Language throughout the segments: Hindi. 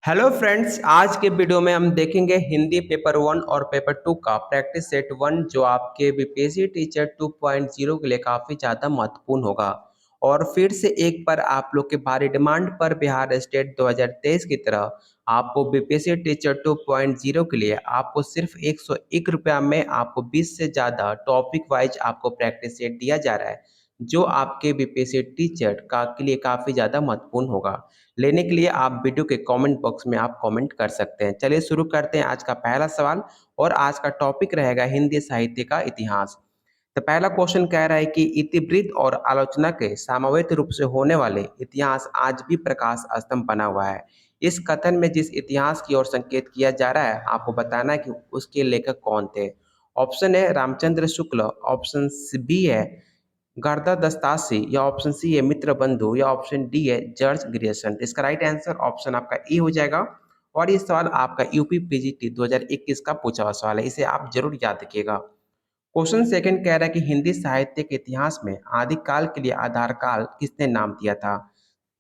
हेलो फ्रेंड्स, आज के वीडियो में हम देखेंगे हिंदी पेपर वन और पेपर टू का प्रैक्टिस सेट वन जो आपके बीपीएससी टीचर 2.0 के लिए काफ़ी ज़्यादा महत्वपूर्ण होगा। और फिर से एक बार आप लोग के भारी डिमांड पर बिहार स्टेट 2023 की तरह आपको बीपीएससी टीचर 2.0 के लिए आपको सिर्फ 101 रुपया में आपको 20 से ज़्यादा टॉपिक वाइज आपको प्रैक्टिस सेट दिया जा रहा है, जो आपके बीपीएससी टीचर का के लिए काफ़ी ज़्यादा महत्वपूर्ण होगा। लेने के लिए आप वीडियो के कमेंट बॉक्स में आप कमेंट कर सकते हैं। चलिए शुरू करते हैं आज का पहला सवाल। और आज का टॉपिक रहेगा हिंदी साहित्य का इतिहास। तो पहला क्वेश्चन कह रहा है कि इतिवृत्त और आलोचना के सामवेत रूप से होने वाले इतिहास आज भी प्रकाश स्तंभ बना हुआ है। इस कथन में जिस इतिहास की ओर संकेत किया जा रहा है, आपको बताना है कि उसके लेखक कौन थे। ऑप्शन है रामचंद्र शुक्ल, ऑप्शन बी है गर्दा दस्तासी, या ऑप्शन सी है मित्र बंधु, या ऑप्शन डी है जॉर्ज ग्रियर्सन। इसका राइट आंसर ऑप्शन आपका ई हो जाएगा। और ये सवाल आपका यूपी पीजीटी 2021 का पूछा हुआ सवाल है, इसे आप जरूर याद रखिएगा। क्वेश्चन सेकंड कह रहा है कि हिंदी साहित्य के इतिहास में आदिकाल के लिए आधार काल किसने नाम दिया था।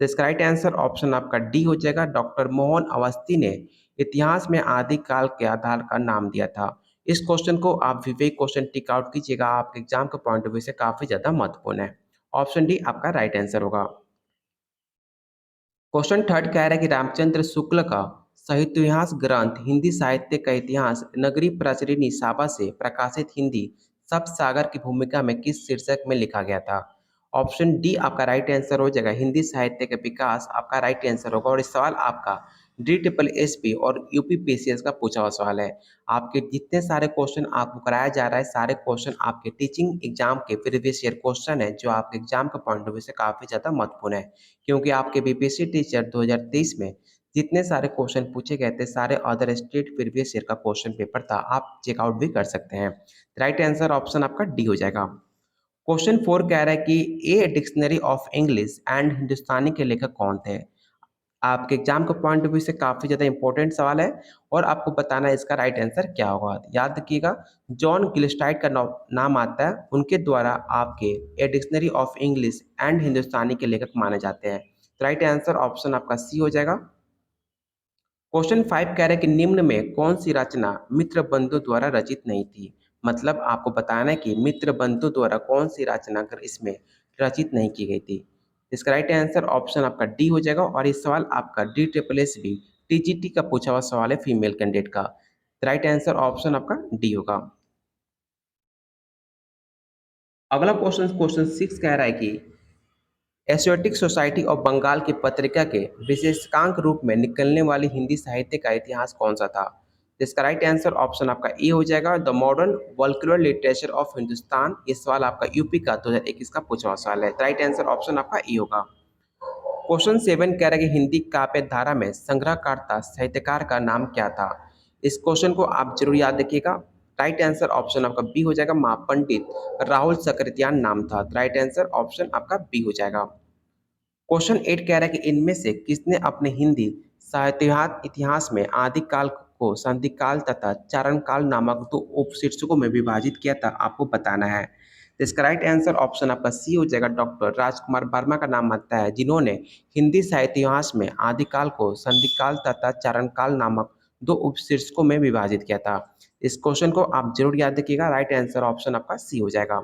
तो इसका राइट आंसर ऑप्शन आपका डी हो जाएगा। डॉक्टर मोहन अवस्थी ने इतिहास में आदिकाल के आधार का नाम दिया था। इस क्वेश्चन को आप विवेक क्वेश्चन टिक आउट कीजिएगा, आपके एग्जाम के पॉइंट ऑफ व्यू से काफी ज्यादा महत्वपूर्ण है। ऑप्शन डी आपका राइट आंसर होगा। क्वेश्चन थर्ड कह रहा है कि रामचंद्र शुक्ल का साहित्यास ग्रंथ हिंदी साहित्य का इतिहास नगरी प्रचरिणी साबा से प्रकाशित हिंदी सप्तसागर की भूमिका में किस शीर्षक में लिखा गया था। ऑप्शन डी आपका राइट आंसर हो जाएगा। हिंदी साहित्य का विकास आपका राइट आंसर होगा। और इस सवाल आपका DSSP और यूपीपीसीएस का पूछा हुआ सवाल है। आपके जितने सारे क्वेश्चन आपको कराया जा रहा है, सारे क्वेश्चन आपके टीचिंग एग्जाम के प्रीवियस ईयर क्वेश्चन है, जो आपके एग्जाम के पॉइंट ऑफ व्यू से काफी ज्यादा महत्वपूर्ण है। क्योंकि आपके बीपीएससी टीचर 2023 में जितने सारे क्वेश्चन पूछे गए थे, सारे अदर स्टेट प्रीवियस ईयर का क्वेश्चन पेपर था, आप चेकआउट भी कर सकते हैं। राइट आंसर ऑप्शन आपका डी हो जाएगा। क्वेश्चन फोर कह रहा है कि A dictionary of English and Hindustani के लेखक कौन थे। आपके एग्जाम के पॉइंट ऑफ व्यू से काफी ज्यादा इंपॉर्टेंट सवाल है, और आपको बताना है इसका राइट आंसर क्या होगा। याद रखिएगा, जॉन गिलस्टाइट का नाम आता है, उनके द्वारा आपके A dictionary of English and Hindustani के लेखक माने जाते हैं। राइट आंसर ऑप्शन आपका सी हो जाएगा। क्वेश्चन फाइव कह रहा है कि निम्न में कौन सी रचना मित्र बंधु द्वारा रचित नहीं थी। मतलब आपको बताना है कि मित्र बंधु द्वारा कौन सी रचना अगर इसमें रचित नहीं की गई थी। इसका राइट आंसर ऑप्शन आपका डी हो जाएगा। और ये सवाल आपका DSSB TGT का पूछा हुआ सवाल है, फीमेल कैंडिडेट का। राइट आंसर ऑप्शन आपका डी होगा। अगला क्वेश्चन क्वेश्चन सिक्स कह रहा है कि एशियाटिक सोसाइटी ऑफ बंगाल की पत्रिका के विशेषांक रूप में निकलने वाली हिंदी साहित्य का इतिहास कौन सा था। इसका राइट आंसर ऑप्शन आपका ए हो जाएगा। The modern vernacular literature of Hindustan. ये सवाल आपका यूपी का 2021 का पूछा हुआ सवाल है। राइट आंसर ऑप्शन आपका ए होगा। क्वेश्चन सेवन कह रहा है कि हिंदी काव्य धारा में संग्रहकर्ता साहित्यकार का नाम क्या था। इस क्वेश्चन को आप जरूर याद रखिएगा। राइट आंसर ऑप्शन आपका बी हो जाएगा। महापंडित राहुल सकरतियान नाम था। राइट आंसर ऑप्शन आपका बी हो जाएगा। क्वेश्चन एट कह रहा है कि इनमें से किसने अपने हिंदी साहित्यात इतिहास में आदिकाल को संधिकाल तथा चारणकाल नामक दो उपशीर्षकों में विभाजित किया था, आपको बताना है। तो इसका राइट आंसर ऑप्शन आपका सी हो जाएगा। डॉक्टर राजकुमार वर्मा का नाम आता है, जिन्होंने हिंदी साहित्य इतिहास में आदिकाल को संधिकाल तथा चारणकाल नामक दो उपशीर्षकों में विभाजित किया था। इस क्वेश्चन को आप जरूर याद रखिएगा। राइट आंसर ऑप्शन आपका सी हो जाएगा।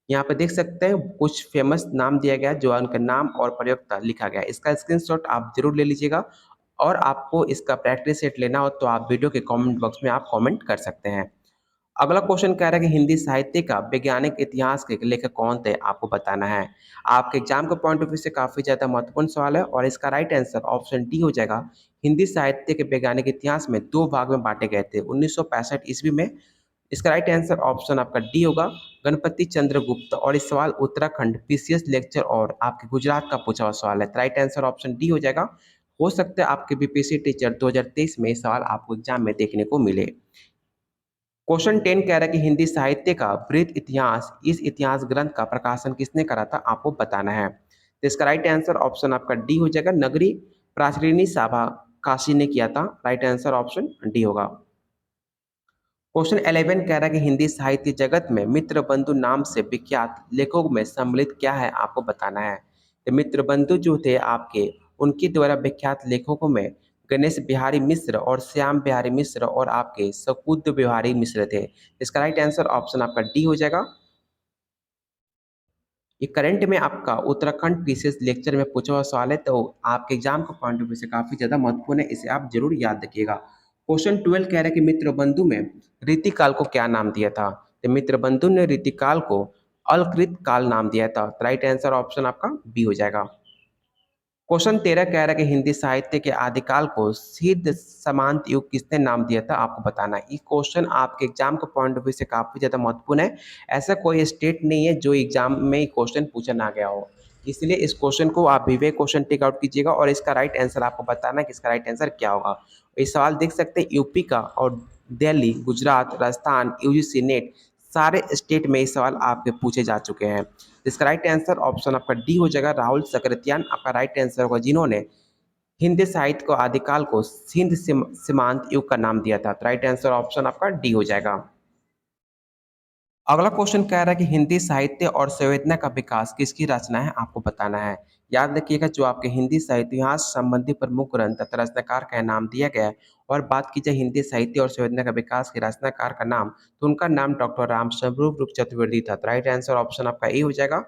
यहाँ पे देख सकते हैं कुछ फेमस नाम दिया गया, जो उनका नाम और प्रयोक्ता लिखा गया है। इसका स्क्रीनशॉट आप जरूर ले लीजिएगा। और आपको इसका प्रैक्टिस सेट लेना हो तो आप वीडियो के कमेंट बॉक्स में आप कमेंट कर सकते हैं। अगला क्वेश्चन कह रहा है कि हिंदी साहित्य का वैज्ञानिक इतिहास के लेखक कौन थे, आपको बताना है। आपके एग्जाम के पॉइंट ऑफ व्यू से काफी ज्यादा महत्वपूर्ण सवाल है, और इसका राइट आंसर ऑप्शन डी हो जाएगा। हिंदी साहित्य के वैज्ञानिक इतिहास में दो भाग में बांटे गए थे 1965 ईस्वी में। इसका राइट आंसर ऑप्शन आपका डी होगा, गणपति चंद्रगुप्त। और इस सवाल उत्तराखंड पीसीएस लेक्चर और आपके गुजरात का पूछा हुआ सवाल है। राइट आंसर ऑप्शन डी हो जाएगा। हो सकता है आपके बीपीएससी टीचर 2023 में ये सवाल आपको एग्जाम में देखने को मिले। क्वेश्चन 10 कह रहा है कि हिंदी साहित्य का वृत्त इतिहास, इस इतिहास ग्रंथ का प्रकाशन किसने करा था, आपको बताना है। तो इसका राइट आंसर ऑप्शन आपका डी हो जाएगा। नगरी प्राचीनी सभा काशी ने किया था। राइट आंसर ऑप्शन डी होगा। क्वेश्चन 11 कह रहा है कि हिंदी साहित्य जगत में मित्र बंधु नाम से विख्यात लेखकों में सम्मिलित क्या है, आपको बताना है। तो मित्र बंधु जो थे आपके, उनके द्वारा विख्यात लेखकों में गणेश बिहारी मिश्र और श्याम बिहारी मिश्र और आपके शकुद्ध बिहारी मिश्र थे। इसका राइट आंसर ऑप्शन आपका डी हो जाएगा। ये करंट में आपका उत्तराखंड पीसीएस लेक्चर में पूछा हुआ सवाल है, तो आपके एग्जाम का पॉइंट ऑफ व्यू से काफी ज्यादा महत्वपूर्ण है, इसे आप जरूर याद रखिएगा। क्वेश्चन 12 कह रहा है कि मित्र बंधु में रीतिकाल को क्या नाम दिया था। तो मित्र बंधु ने रीतिकाल को अलकृत काल नाम दिया था। राइट आंसर ऑप्शन आपका बी हो जाएगा। क्वेश्चन 13 कह रहा है कि हिंदी साहित्य के आदिकाल को सिद्ध समांत युग किसने नाम दिया था, आपको बताना है। ये क्वेश्चन आपके एग्जाम के पॉइंट ऑफ व्यू से काफी ज्यादा महत्वपूर्ण है। ऐसा कोई स्टेट नहीं है जो एग्जाम में क्वेश्चन पूछा ना गया हो, इसलिए इस क्वेश्चन को आप विवेक क्वेश्चन टेक आउट कीजिएगा और इसका राइट आंसर आपको बताना है कि इसका राइट आंसर क्या होगा। ये सवाल देख सकते हैं यूपी का और दिल्ली, गुजरात, राजस्थान, यूजीसी नेट, सारे स्टेट में ये सवाल आपके पूछे जा चुके हैं। इसका राइट आंसर ऑप्शन आपका डी हो जाएगा। राहुल सकरतियान आपका राइट आंसर होगा, जिन्होंने हिंदी साहित्य को आदिकाल को सिंध सीमांत युग का नाम दिया था। राइट आंसर ऑप्शन आपका डी हो जाएगा। अगला क्वेश्चन कह रहा है कि हिंदी साहित्य और संवेदना का विकास किसकी रचना है, आपको बताना है। याद रखिएगा, जो आपके हिंदी साहित्य इतिहास संबंधी प्रमुख ग्रंथ तथा रचनाकार का नाम दिया गया है। और बात की जाए हिंदी साहित्य और संवेदना का विकास के रचनाकार का नाम, तो उनका नाम डॉक्टर रामस्वरूप चतुर्वेदी था। राइट आंसर ऑप्शन आपका ए हो जाएगा।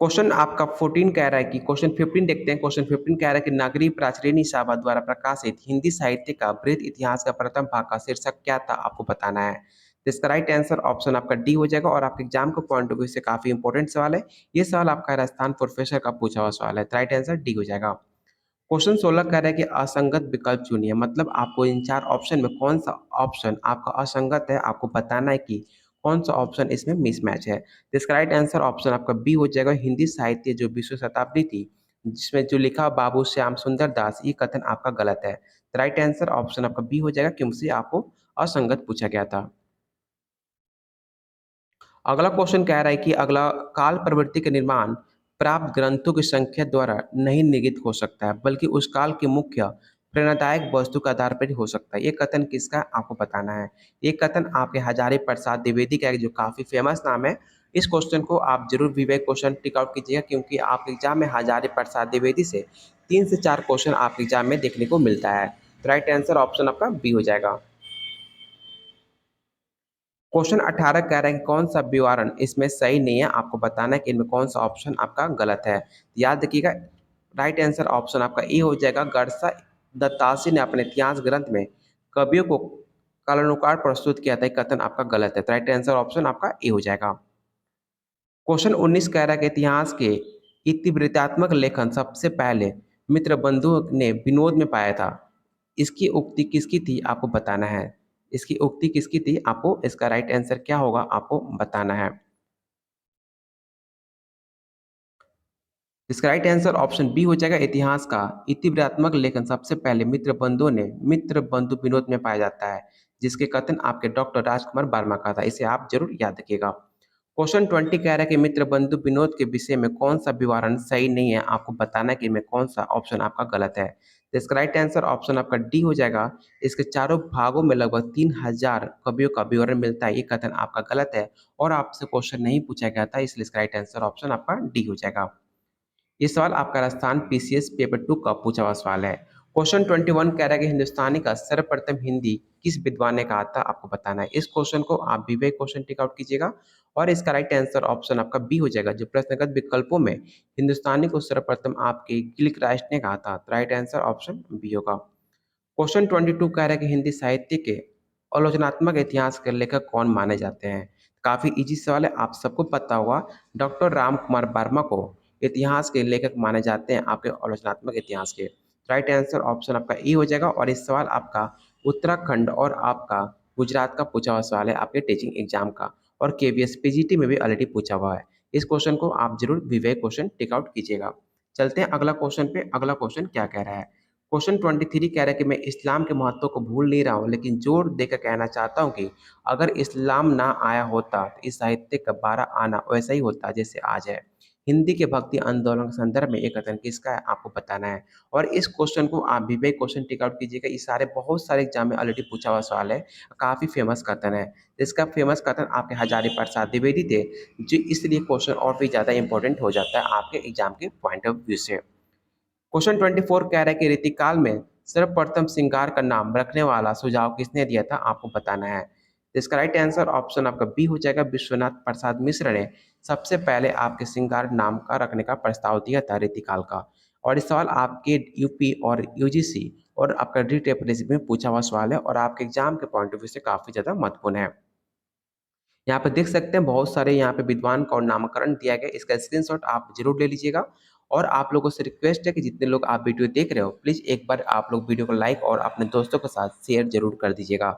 क्वेश्चन आपका 14 कह रहा है कि क्वेश्चन 15 देखते हैं। क्वेश्चन 15 कह रहा है कि नागरी प्राचीनी साहबा द्वारा प्रकाशित हिंदी साहित्य का वृहत इतिहास का प्रथम भाग का शीर्षक क्या था, आपको बताना है। तो इसका राइट आंसर ऑप्शन आपका डी हो जाएगा और आपके एग्जाम के पॉइंट ऑफ व्यू से काफी इंपॉर्टेंट सवाल है। ये सवाल आपका राजस्थान प्रोफेसर का पूछा हुआ सवाल है। राइट आंसर डी हो जाएगा। क्वेश्चन 16 कह रहा है कि असंगत विकल्प चुनिए, मतलब आपको इन चार ऑप्शन में कौन सा ऑप्शन आपका असंगत है, आपको बताना है कि कौन सा ऑप्शन इसमें मिसमैच है। तो इसका राइट आंसर ऑप्शन आपका बी हो जाएगा। हिंदी साहित्य जो 20वीं शताब्दी थी, जिसमें जो लिखा बाबू श्याम सुंदर दास, ये कथन आपका गलत है। तो राइट आंसर ऑप्शन आपका बी हो जाएगा, क्योंकि आपको असंगत पूछा गया था। अगला क्वेश्चन कह रहा है कि अगला काल प्रवृत्ति के निर्माण प्राप्त ग्रंथों की संख्या द्वारा नहीं निगत हो सकता है, बल्कि उस काल की मुख्य प्रेरणादायक वस्तु के आधार पर ही हो सकता है। ये कथन किसका है, आपको बताना है। ये कथन आपके हजारी प्रसाद द्विवेदी का है, जो काफी फेमस नाम है। इस क्वेश्चन को आप जरूर विवेक क्वेश्चन टिक आउट कीजिएगा, क्योंकि आपके एग्जाम में हजारी प्रसाद द्विवेदी से 3 से 4 क्वेश्चन आपके एग्जाम में देखने को मिलता है। तो राइट आंसर ऑप्शन आपका बी हो जाएगा। क्वेश्चन 18 कह रहा है कि कौन सा विवरण इसमें सही नहीं है, आपको बताना है कि इनमें कौन सा ऑप्शन आपका गलत है। याद रखिएगा, राइट आंसर ऑप्शन आपका ए हो जाएगा। गरसा दत्तासी ने अपने इतिहास ग्रंथ में कवियों को कालानुसार प्रस्तुत किया था, ये कथन आपका गलत है। तो राइट आंसर ऑप्शन आपका ए हो जाएगा। क्वेश्चन 19 कह रहा है कि इतिहास के इतिवृत्तात्मक लेखन सबसे पहले मित्र बंधु ने विनोद में पाया था। इसकी उक्ति किसकी थी, आपको बताना है। इसकी उक्ति किसकी थी, आपको इसका राइट आंसर क्या होगा, आपको बताना है। इसका राइट आंसर ऑप्शन बी हो जाएगा। इतिहास का इतिवृत्तात्मक लेखन सबसे पहले मित्र बंधु विनोद में पाया जाता है, जिसके कथन आपके डॉक्टर राजकुमार वर्मा का था। इसे आप जरूर याद रखिएगा। क्वेश्चन 20 कह रहा है कि मित्र बंधु विनोद के विषय में कौन सा विवरण सही नहीं है, आपको बताना है कि इनमें कौन सा ऑप्शन आपका गलत है। तो इसका राइट आंसर ऑप्शन आपका डी हो जाएगा। इसके चारों भागों में लगभग 3000 कवियों का विवरण मिलता है, ये कथन आपका गलत है और आपसे क्वेश्चन नहीं पूछा गया था, इसलिए इसका राइट आंसर ऑप्शन आपका डी हो जाएगा। ये सवाल आपका राजस्थान पीसीएस पेपर 2 का पूछा हुआ सवाल है। क्वेश्चन 21 कह रहा है कि हिंदुस्तानी का सर्वप्रथम हिंदी किस विद्वान ने कहा था, आपको बताना है। इस क्वेश्चन को आप विवेक क्वेश्चन टिक आउट कीजिएगा और इसका राइट आंसर ऑप्शन आपका बी हो जाएगा। जो प्रश्नगत विकल्पों में हिंदुस्तानी को सर्वप्रथम आपके गिलक राइट ने कहा था। राइट आंसर ऑप्शन बी होगा। क्वेश्चन 22 कह रहा है कि हिंदी साहित्य के आलोचनात्मक इतिहास के लेखक कौन माने जाते हैं। काफी इजी सवाल है, आप सबको पता होगा। डॉक्टर राम कुमार वर्मा को इतिहास के लेखक माने जाते हैं, आपके आलोचनात्मक इतिहास के। राइट आंसर ऑप्शन आपका ई हो जाएगा और इस सवाल आपका उत्तराखंड और आपका गुजरात का पूछा हुआ सवाल है, आपके टीचिंग एग्जाम का। और केवीएस पीजीटी में भी ऑलरेडी पूछा हुआ है। इस क्वेश्चन को आप जरूर विवेक क्वेश्चन टिक आउट कीजिएगा। चलते हैं अगला क्वेश्चन पे। अगला क्वेश्चन क्या कह रहा है। क्वेश्चन 23 कह रहा है कि मैं इस्लाम के महत्व को भूल नहीं रहा हूँ, लेकिन जोर देकर कहना चाहता हूँ कि अगर इस्लाम ना आया होता तो इस साहित्य का बारह आना वैसा ही होता जैसे आज है। हिंदी के भक्ति आंदोलन के संदर्भ में एक कथन किसका है, आपको बताना है। और इस क्वेश्चन को आप विवेक क्वेश्चन टिक आउट कीजिएगा। ये सारे बहुत सारे एग्जाम में ऑलरेडी पूछा हुआ सवाल है, काफी फेमस कथन है। इसका फेमस कथन आपके हजारी प्रसाद द्विवेदी थे, जो इसलिए क्वेश्चन और भी ज्यादा इंपॉर्टेंट हो जाता है आपके एग्जाम के पॉइंट ऑफ व्यू से। क्वेश्चन 24 कह रहा है कि रीतिकाल में सर्वप्रथम श्रृंगार का नाम रखने वाला सुझाव किसने दिया था, आपको बताना है। तो इसका राइट आंसर ऑप्शन आपका बी हो जाएगा, विश्वनाथ प्रसाद मिश्र ने सबसे पहले आपके श्रृंगार नाम का रखने का प्रस्ताव दिया था रीतिकाल का। और इस सवाल आपके यूपी और यूजीसी और आपका रीटेप में पूछा हुआ सवाल है और आपके एग्जाम के पॉइंट ऑफ व्यू से काफी ज्यादा महत्वपूर्ण है। यहाँ पे देख सकते हैं बहुत सारे यहाँ पे विद्वान का और नामकरण दिया गया, इसका स्क्रीनशॉट आप जरूर ले लीजिएगा। और आप लोगों से रिक्वेस्ट है कि जितने लोग आप वीडियो देख रहे हो प्लीज एक बार आप लोग वीडियो को लाइक और अपने दोस्तों के साथ शेयर जरूर कर दीजिएगा।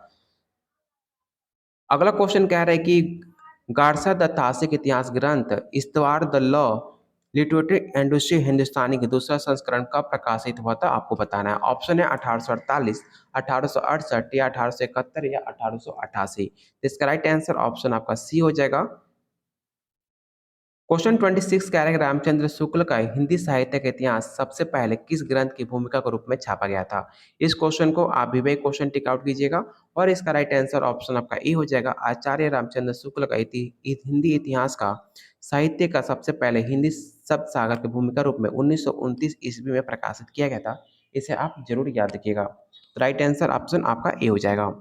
अगला क्वेश्चन कह रहा है कि गारसा द तासिक इतिहास ग्रंथ इस्तवार द लॉ लिटरेचर इंडस्ट्री हिंदुस्तानी के दूसरा संस्करण कब प्रकाशित हुआ था, आपको बताना है। ऑप्शन है 1848, 1868 या 1871 या 1888। इसका राइट आंसर ऑप्शन आपका सी हो जाएगा। क्वेश्चन 26 कह रहा है कि रामचंद्र शुक्ल का हिंदी साहित्य का इतिहास सबसे पहले किस ग्रंथ की भूमिका के रूप में छापा गया था। इस क्वेश्चन को आप भी वही क्वेश्चन टिक आउट कीजिएगा और इसका राइट आंसर ऑप्शन आपका ए हो जाएगा। आचार्य रामचंद्र शुक्ल का हिंदी इतिहास का साहित्य का सबसे पहले हिंदी शब्द सागर की भूमिका रूप में 1929 ईस्वी में प्रकाशित किया गया था। इसे आप जरूर याद रखिएगा। राइट आंसर ऑप्शन आपका ए हो जाएगा।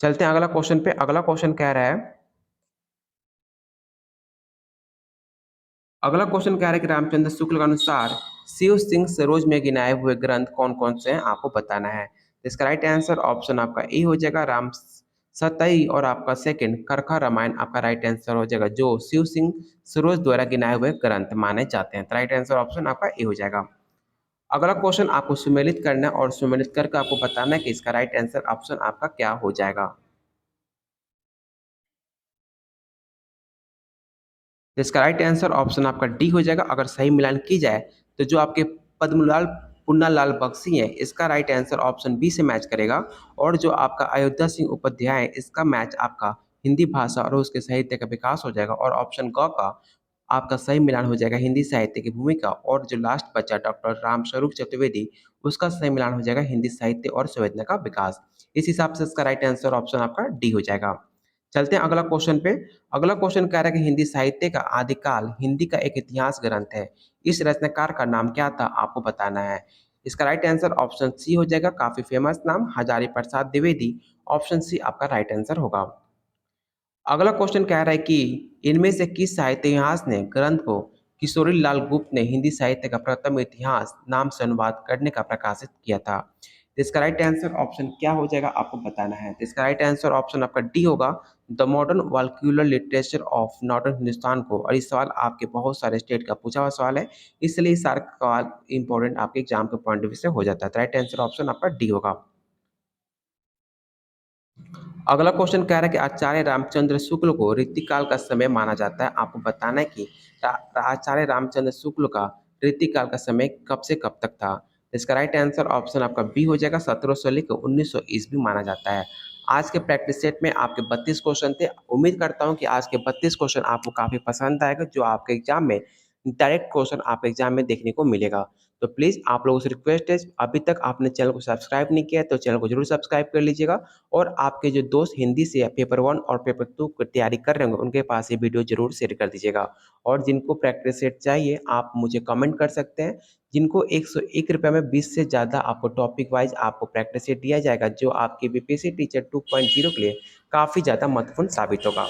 चलते हैं अगला क्वेश्चन पे। अगला क्वेश्चन कह रहा है, अगला क्वेश्चन कह रहा है कि रामचंद्र शुक्ल के अनुसार शिव सिंह सरोज में गिनाए हुए ग्रंथ कौन कौन से हैं, आपको बताना है। तो इसका राइट आंसर ऑप्शन आपका ए हो जाएगा, राम सतई और आपका सेकंड करखा रामायण आपका राइट आंसर हो जाएगा, जो शिव सिंह सरोज द्वारा गिनाए हुए ग्रंथ माने जाते हैं। तो राइट आंसर ऑप्शन आपका ए हो जाएगा। अगला क्वेश्चन आपको सुमेलित करना है और सुमेलित करके आपको बताना है कि इसका राइट आंसर ऑप्शन आपका क्या हो जाएगा। तो इसका राइट आंसर ऑप्शन आपका डी हो जाएगा। अगर सही मिलान की जाए तो जो आपके पद्मलाल पुन्नालाल बख्शी है इसका राइट आंसर ऑप्शन बी से मैच करेगा। और जो आपका अयोध्या सिंह उपाध्याय है इसका मैच आपका हिंदी भाषा और उसके साहित्य का विकास हो जाएगा। और ऑप्शन ग का आपका सही मिलान हो जाएगा हिंदी साहित्य की भूमिका। और जो लास्ट बचा डॉक्टर रामस्वरूप चतुर्वेदी उसका सही मिलान हो जाएगा हिंदी साहित्य और संवेदना का विकास। इस हिसाब से इसका राइट आंसर ऑप्शन आपका डी हो जाएगा। चलते हैं अगला क्वेश्चन पे। अगला क्वेश्चन कह रहा है कि हिंदी साहित्य का आदिकाल हिंदी का एक इतिहास ग्रंथ है, इस रचनाकार का नाम क्या था, आपको बताना है। इसका राइट आंसर ऑप्शन सी हो जाएगा, काफी फेमस नाम हजारी प्रसाद द्विवेदी। ऑप्शन सी आपका राइट आंसर होगा। अगला क्वेश्चन कह रहा है कि इनमें से किस साहित्य इतिहास ने ग्रंथ को किशोरी लाल गुप्त ने हिंदी साहित्य का प्रथम इतिहास नाम से अनुवाद करने का प्रकाशित किया था। तो इसका राइट आंसर ऑप्शन क्या हो जाएगा, आपको बताना है। तो इसका राइट आंसर ऑप्शन आपका डी होगा, the modern vernacular literature of northern Hindustan को। और इस सवाल आपके बहुत सारे स्टेट का पूछा हुआ सवाल है, इसलिए सारा सवाल इंपॉर्टेंट आपके एग्जाम के पॉइंट ऑफ व्यू से हो जाता है। तो राइट आंसर ऑप्शन आपका डी होगा। अगला क्वेश्चन कह रहा है कि आचार्य रामचंद्र शुक्ल को ऋतुकाल का समय माना जाता है, आपको बताना है कि आचार्य रामचंद्र शुक्ल का ऋतुकाल का समय कब से कब तक था। इसका राइट आंसर ऑप्शन आपका बी हो जाएगा, 1700 से लेकर 1900 ईस्वी माना जाता है। आज के प्रैक्टिस सेट में आपके 32 क्वेश्चन थे। उम्मीद करता हूँ कि आज के 32 क्वेश्चन आपको काफी पसंद आएगा, जो आपके एग्जाम में डायरेक्ट क्वेश्चन आपके एग्जाम में देखने को मिलेगा। तो प्लीज़ आप लोगों से रिक्वेस्ट है, अभी तक आपने चैनल को सब्सक्राइब नहीं किया है तो चैनल को जरूर सब्सक्राइब कर लीजिएगा। और आपके जो दोस्त हिंदी से पेपर 1 और पेपर 2 की तैयारी कर रहे होंगे उनके पास ये वीडियो जरूर शेयर कर दीजिएगा। और जिनको प्रैक्टिस सेट चाहिए आप मुझे कमेंट कर सकते हैं। जिनको 101 रुपये में 20 से ज़्यादा आपको टॉपिक वाइज आपको प्रैक्टिस सेट दिया जाएगा, जो आपके बीपीएससी टीचर 2.0 के लिए काफ़ी ज़्यादा महत्वपूर्ण साबित होगा।